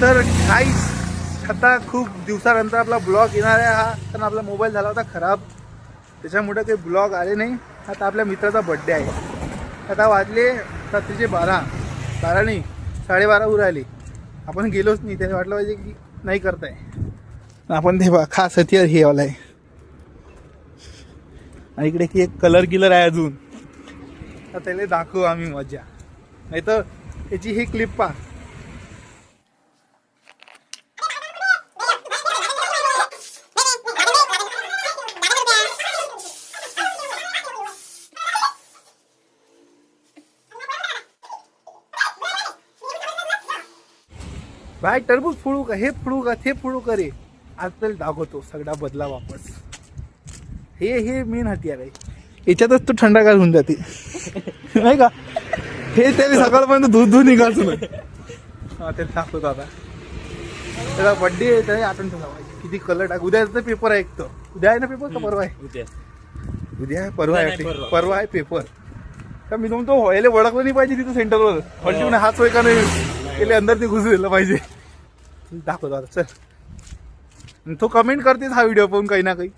तर काहीच आता खूप दिवसानंतर आपला ब्लॉग येणार आहे हा, कारण आपला मोबाईल झाला होता खराब, त्याच्यामुळे काही ब्लॉग आले नाही. आता आपल्या मित्राचा बड्डे आहे. आता वाजले रात्रीचे 12 नाही 12:30 उर आले. आपण गेलोच नाही, त्याने वाटलं पाहिजे की नाही करताय. आपण ते बा खास हथियार हे वाला आहे. आणि इकडे की एक कलर किलर आहे अजून, तर त्याला दाखवू आम्ही मजा. नाही तर त्याची ही क्लिप पहा. भाई टरबूज फोडू का, हे फोडू का, ते फोडू का रे. आज त्याला दाखवतो सगळा बदला वापस. हे मेन हत्यार आहे. याच्यातच तो थंडा होऊन जाते नाही का. हे त्याने सकाळपर्यंत दूध निघायचं नाही. हा ते दाखवतो आता. त्याला बड्डे आहे, त्याला आठवण ठेवला पाहिजे किती कलर टाक. उद्याचा पेपर आहे. एक तर उद्या आहे ना पेपर का परवा आहे? उद्या परवा आहे. परवा आहे पेपर. तर मी म्हणतो व्हायला ओळखलं नाही पाहिजे तिथं सेंटरवर. हॉल्टी म्हणे हाच होय का नाही केले अंदर ते घुसू दिलं पाहिजे. दाखवतो आता चल. तो कमेंट करतेच हा व्हिडिओ पाहून काही ना काही.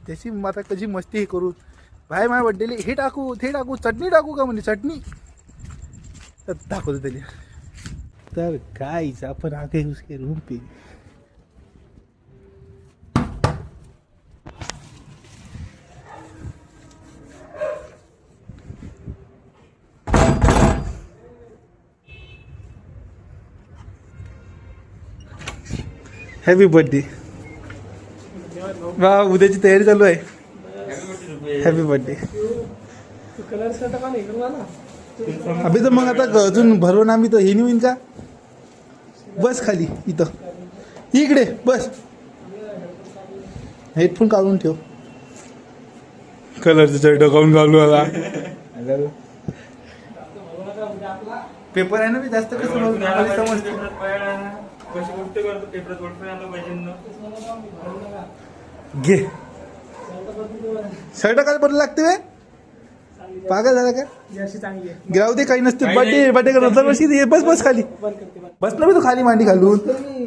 त्याची आता कशी मस्ती हे करू. भाई माझ्या बड्डेले हे टाकू ते टाकू, चटणी टाकू का म्हणजे चटणी. तर दाखवतो त्याला. तर गाइस आपण आ गए उसके रूम पे. Happy birthday. वा उद्याची तयारी चालू आहे. Happy birthday. अभि तर मग आता अजून भरवून आम्ही तर हे नाही होईन का. बस खाली इथं इकडे बस. हेडफोन काढून ठेव. कलरचं शर्ट काढून घालू आला. पेपर आहे ना मी जास्त कसं समजते. घे शर्ट काय बदल लागते वे. पागल झाला का. गिराव दे काही नसते. बर्थडे बर्थडे करत वर्षी. बस बस खाली बस ना. तू खाली मांडी घालून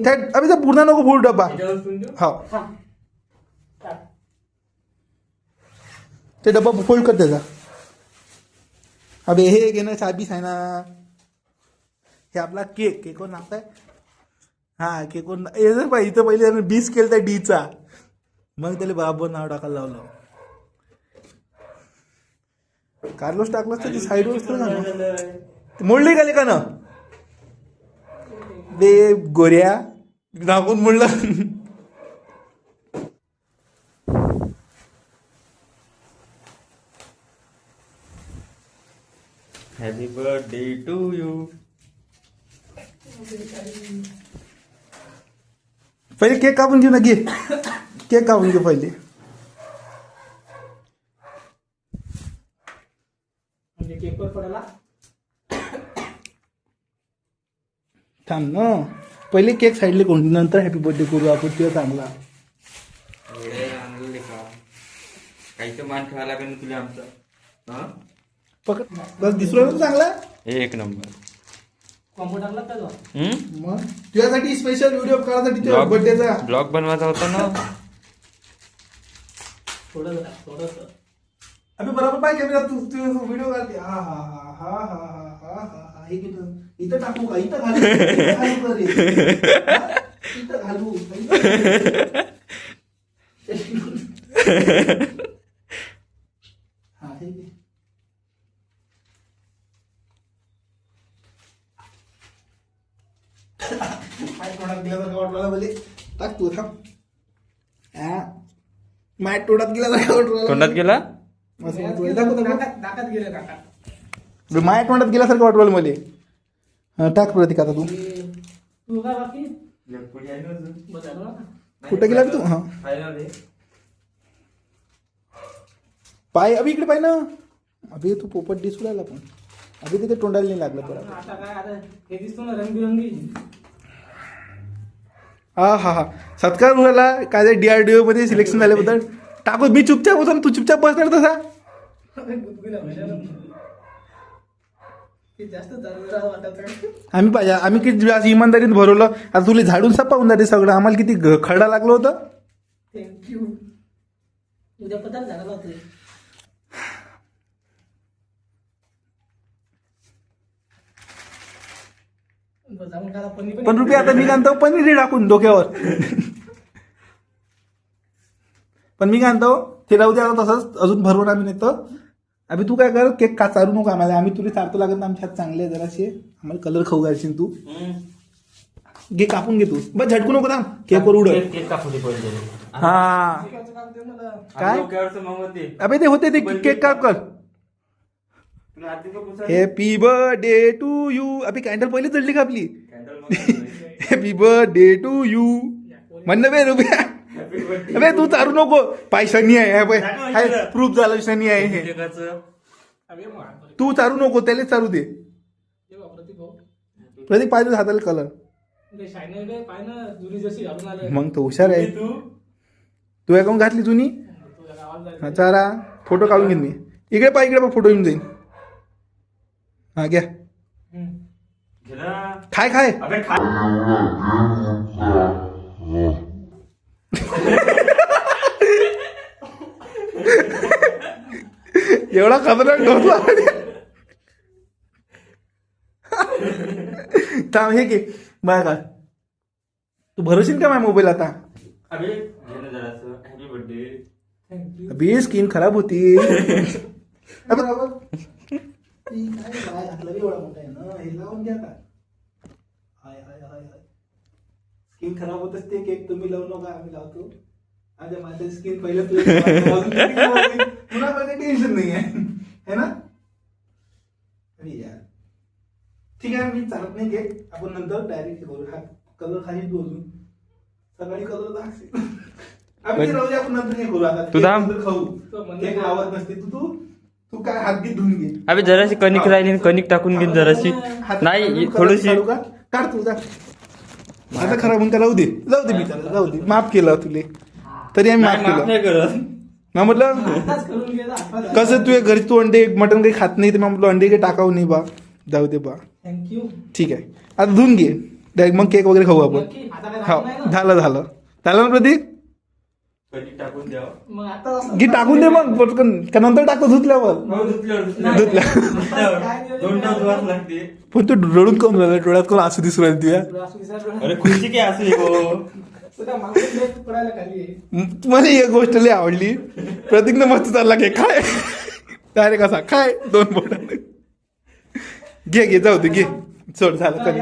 त्या अभि तर पूर्ण नको फुल डब्बा. हो ते डब्बा फोल्ड कर त्याचा. अबे हे घेणं चाबीस आहे ना. हे आपला केक केक कोण नाव आहे. हा केक कोण इथं पहिले 20 केलं त्या डीचा. मग त्याला बाबा नाव टाकायला लावलं. कार्लोस टाकलं तर ती साईडवर असतं. मोडली का लेका ना बे गोऱ्या दाखवून मोडलं. Happy birthday to you. पहिले केक कापून घेऊ ना. घे केक कापून घेऊ पहिले. थांब ना. पहिले केक साईडले कोण नंतर हॅपी बर्थडे करू आपण. ते चांगला काही तर मान ठेवायला लागेल तुला आमचा. पकड बस. दिसलो चांगला एक नंबर. मग तुझ्यासाठी स्पेशल व्हिडिओ करायसाठी बर्थडेचा ब्लॉग बनवायचा होता ना. अभि बरोबर पाहिजे तू व्हिडिओ काढते. हा हा हा हा हा हा हा. हे इथं टाकू का. इथं घालू इथं घालू. हा हे माय तोंडात गेल्यासारखं वाटला बोले. टाक तू थांब. माय तोंडात गेल्यासारखं वाटला. तोंडात गेला. माया तोंडात गेल्यासारखं वाटवलं मले. टाक प्रतीक आता तू. कुठं गेला तू. हा पाय अभि इकडे पाय ना. अभि तू पोपट दिसू राहिला पण अभि तिथे तोंडाला नाही लागलं बरं. हा हा हा सत्कार झाला काय DRDO मध्ये सिलेक्शन झाल्याबद्दल. टाकू मी चुपचाप होतो तू चुपचाप बसणार तसा. आम्ही पाहिजे आम्ही किती आज इमानदारीने भरवलं. आता तुला झाडून सपावून जाते सगळं. आम्हाला किती खरडा लागलं होतं. थँक्यू. उद्या पदार्थ झाला होते. पण रुपये आता मी काय म्हणतो पनीर टाकून डोक्यावर. पण मी काय म्हणतो ते राहू दे आता तसंच अजून भरवून आम्ही नेतो. अभि तू काय कर केक का चालू नको आम्हाला. आम्ही तुला चालतो लागत ना आमच्या हात चांगले आहे जराशे. आम्हाला कलर खाऊ घालशील तू. घे कापून घे तू. बस झटकू नको थांब केकवर उड. केक कापू दे पहिले. हा काय डोक्यावरचं मग होते. अबे ते होते ते केक काप कर. तुला आधी का पुसा? Happy birthday to you. अभि कॅन्डल पहिले जळली का आपली. कॅन्डल मग हॅपी बर्थडे टू यू म्हणणं बे रुपया. Happy birthday. अबे तू चालू नको. पाय शनी आहे प्रूफ झालं शनी आहे हे. केकाचं तू चालू नको त्याला चालू दे. प्रतीक पाहिजे हाताला कलर. मग तो हुशार आहे. तू अकाउंट घातली जुनी. चारा फोटो काढून घेईन मी. इकडे इकडे फोटो येऊन जाईन. हा घ्या घे ना. खाय अबे खा. एवढा खतरनाक ढोसला. थांब हे घे बघा का तू भरोशील का माझ्या मोबाईल आता. अबे घे ना जरासं. Happy birthday. अबे स्किन खराब होती. स्किन खराब होत असते. केक तुम्ही लावू नका आम्ही लावतो. माझ्या माझ्या स्किन पहिलं तुला टेन्शन नाही आहे ना. अरे यार ठीक आहे मी चालत नाही केक. आपण नंतर डायरेक्ट करू. हा कलर खाली तू अजून सकाळी कलर दाखव. आम्ही राहू दे आपण नंतर हे करू. आता तू थांब. खाऊ केक लावत नसते तू तू काय हात घे धुवून घे. अबे जराशी कणिक राहिली कणिक टाकून घेईन जराशी. नाही थोडीशी काढ तू जा. आता खराब म्हणून त्याला जाऊ दे मी त्याला जाऊ दे. माफ केलं तुले तरी आम्ही माफ केलं. नाही करत. मग म्हटलं कसं तू घरी तू अंडे मटन काही खात नाही तर मग म्हटलं अंडे काही टाकावं नाही बा. जाऊ दे बा. थँक्यू. ठीक आहे आता धुवून घे डायरेक्ट मग केक वगैरे खाऊ आपण. हो झालं ना प्रतीक. कणिक टाकून द्या. मग आता घे टाकून दे मग पटकन का नंतर टाकतो धुतल्यावर. लागते. पण तू रडून कम झालं डोळ्यात कोण असू दिसू राहिली तुझ्या. अरे खुशी की असू पडायला खाली. मला एक गोष्ट लई आवडली. प्रतीकनं मस्त चालला की काय डायरेक्ट कसा काय 2 बोट घे जाऊ दे घे सोड झालं कधी.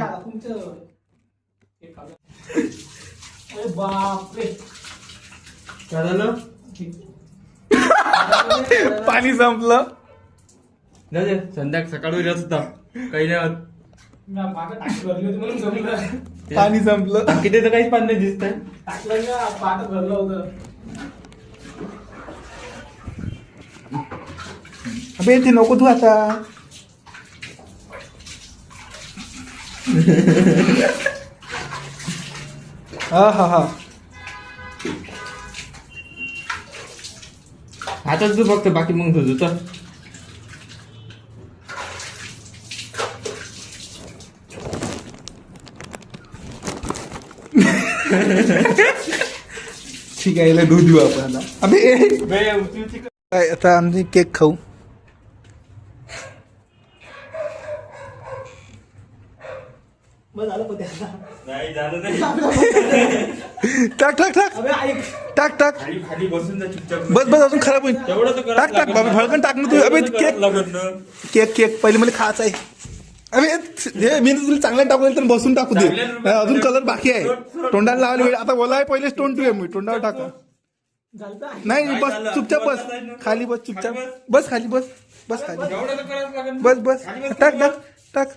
बापरे काय झालं? पाणी संपलं. जाऊ दे संध्याकाळ सकाळी येत होता काही नाही होत. पाणी संपलं. किती तर काहीच पाणी नाही दिसतंय. पाठ भरलं होतं. अबे ते नको तू आता. हा आता तू फक्त बाकी मग तुझं तर. ठीक आहे याला दूध देऊ आपण आता. अबे आता आम्ही केक खाऊ. नाही झालं नाही. टाक ऐक खाली बसून जा चुपचाप. बस अजून खराब होईल. तेवढं तर टाक बाबा भडकन टाक ना तू. अबे केक पहिले मला खायचा आहे. अबे मी तुला चांगला टाकू तर बसून टाकू दे. अजून कलर बाकी आहे. तोंडाला लावायला वेळ आता बोलाय पहिले तोंड ठेवूया मी तोंडावर टाका. नाही बस चुपचाप बस खाली बस चुपचाप बस खाली बस खाली बस टाक.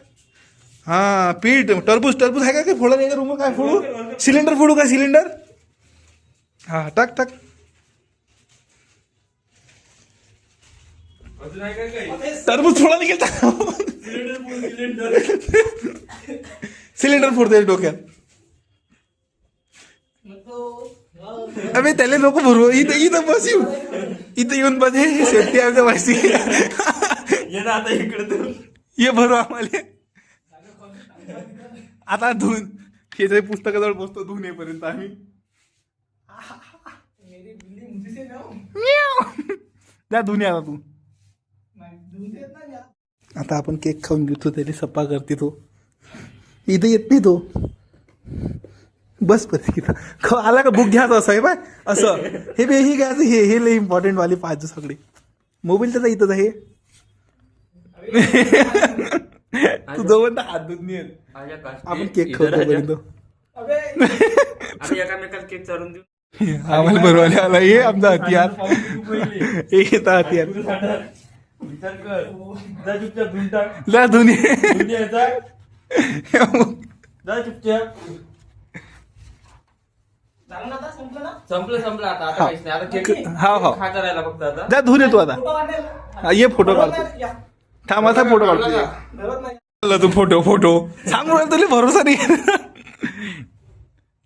हा पीठ टरबूज आहे का काय फोडा नाही रूम काय फोडू. सिलेंडर फोडू का सिलेंडर. हा टाक टरबूज फोडा नाही गेला. सिलेंडर फोडते डोक्यात. अबे त्याला नको भरू. इथं बस इथं येऊन बस. हे सेफ्टी आहे माहिती. ये ना आता इकडे ये भरू आम्हाला आता धुवून हे जे पुस्तकाजवळ बसतो धुवून येईपर्यंत आम्ही मेरी बिल्ली मुझे से ना हो. त्या धुवून आता तू नाही, धुवून देत नाही या. आता आपण केक खाऊन घेतो तरी सप्पा करते तो इथं येत नाही तो बस इथं आला का बुक घ्यायचं असं आहे बाय असं हे बे हे घ्यायचं हे लय इम्पॉर्टंट वाले पाहिजे सगळे मोबाईल त्याचा इथंच आहे तू जवळ हात धुत नाही येत. आपण केक खाऊ तोपर्यंत अबे आम्ही एकामेकाला केक चालून देऊ. आम्हाला बरोबर आला हे आमचा हतियार हे येता हतियार विचार कर जा चुपचाप धुवून टाक. ला धुनी धुवून यायचा. जा चुपचाप. झालं ना आता, संपलं ना. संपलं आता आता काहीच नाही. आता केक हा हा खायचा राहिला फक्त आता. जा धुन येतो आता फोटो काढेल. हा, ये फोटो धरत काढतो नाही, या. थांब असा फोटो काढतो ये. धरत नाही. आला तू फोटो सांगू ना तुला भरोसा नाही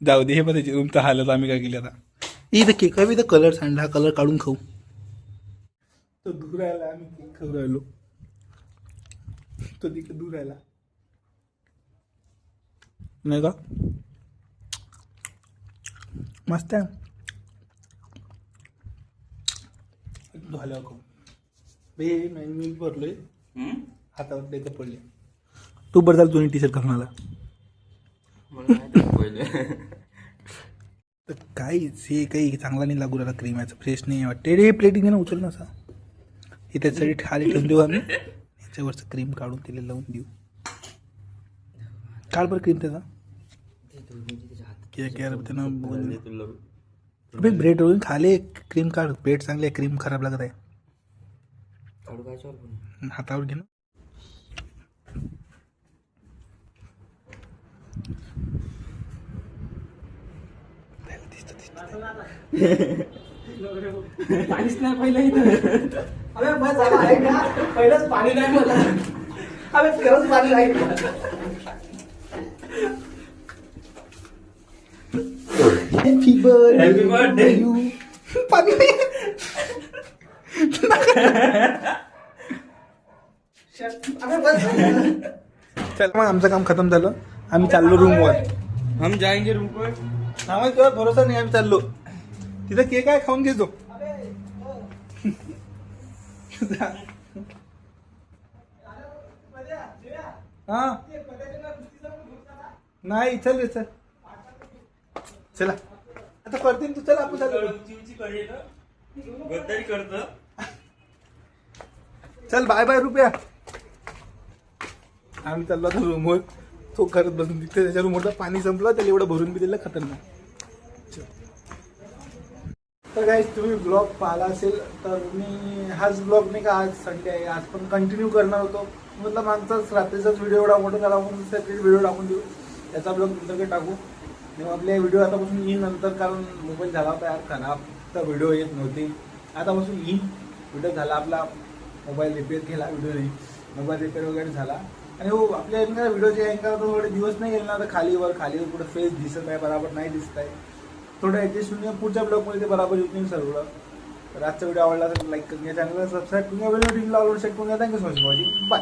जाऊ दे हे पण त्याची रूम तर हालत आम्ही काय केली आता इथं केक आहे इथं कलर सांडला कलर काढून खाऊ तो दूर राहिला आम्ही केक खाऊ राहिलो तो तिकडे दूर राहिला नाही का मस्त आहे झाल्यावर खाऊ बे मी भरलोय हातावर त्याचं पडले तू बरं झालं तुम्ही टी शर्ट घालून आला मला माहिती आहे पहिले. तर काहीच हे काही चांगला नाही लागू राहिला क्रीम याचं फ्रेश नाही वाटते रे प्लेटिंग ना उचल ना असा हे त्याच्यासाठी खाली ठेवून देऊ आम्ही याच्यावरचं क्रीम काढून त्याला लावून देऊ काढ बरं क्रीम त्याचा त्यानं ब्रेड रोलून खाले क्रीम काढ ब्रेड चांगली आहे क्रीम खराब लागत आहे काढू काय चाल पण. हातावर घे ना पाणीच नाही पहिलं इथं. अबे बस झालं आहे का पहिलंच पाणी नाही मला अबे खरंच पाणी नाही हॅपी Happy birthday. पाणी नाही. अबे बस झालं. चल मग आमचं काम खतम झालं आम्ही चाललो रूमवर हम जाएंगे रूम पर. आम्हाला तुला भरोसा नाही आम्ही चाललो तिथं केक आहे खाऊन घेतो हा नाही चल रे चल चला आता करते तू चल आपण चाललो गद्दारी करत. चल बाय बाय रुपया आम्ही चाललो आता रूमवर तो करत बसून तिथे त्याच्या रूमवरचं पाणी संपलं त्याला एवढं भरून बी दिलं खतरनाक तर काय तुम्ही ब्लॉग पाहिला असेल तर मी हाच ब्लॉग नाही का आज संडे आहे आज पण कंटिन्यू करणार होतो म्हटलं मागचाच रात्रीचाच व्हिडिओ एवढा मोठा झाला म्हणून सेपरेट व्हिडिओ टाकून देऊ त्याचा ब्लॉग तुमच्याकडे टाकू आणि आपल्या व्हिडिओ आतापासून येईल नंतर कारण मोबाईल झाला होता यार खराब तर व्हिडिओ येत नव्हते आतापासून येईल व्हिडिओ झाला आपला मोबाईल रिपेअर केला व्हिडिओ नाही मोबाईल रिपेअर वगैरे झाला आणि हो आपल्या व्हिडिओचे अँकर थोडे दिवस नाही गेले ना तर खालीवर खूप फेस दिसत आहे बरोबर नाही दिसत आहे थोडं ॲडजस्ट होऊन पुढच्या ब्लॉगमध्ये ते बरोबर येत नाही सर्व तर आजचा व्हिडिओ आवडला तर लाईक करून घ्या चॅनलला सबस्क्राईब करून घ्या व्हिडिओ लावून शेअर करून घ्या thank you so much for watching bye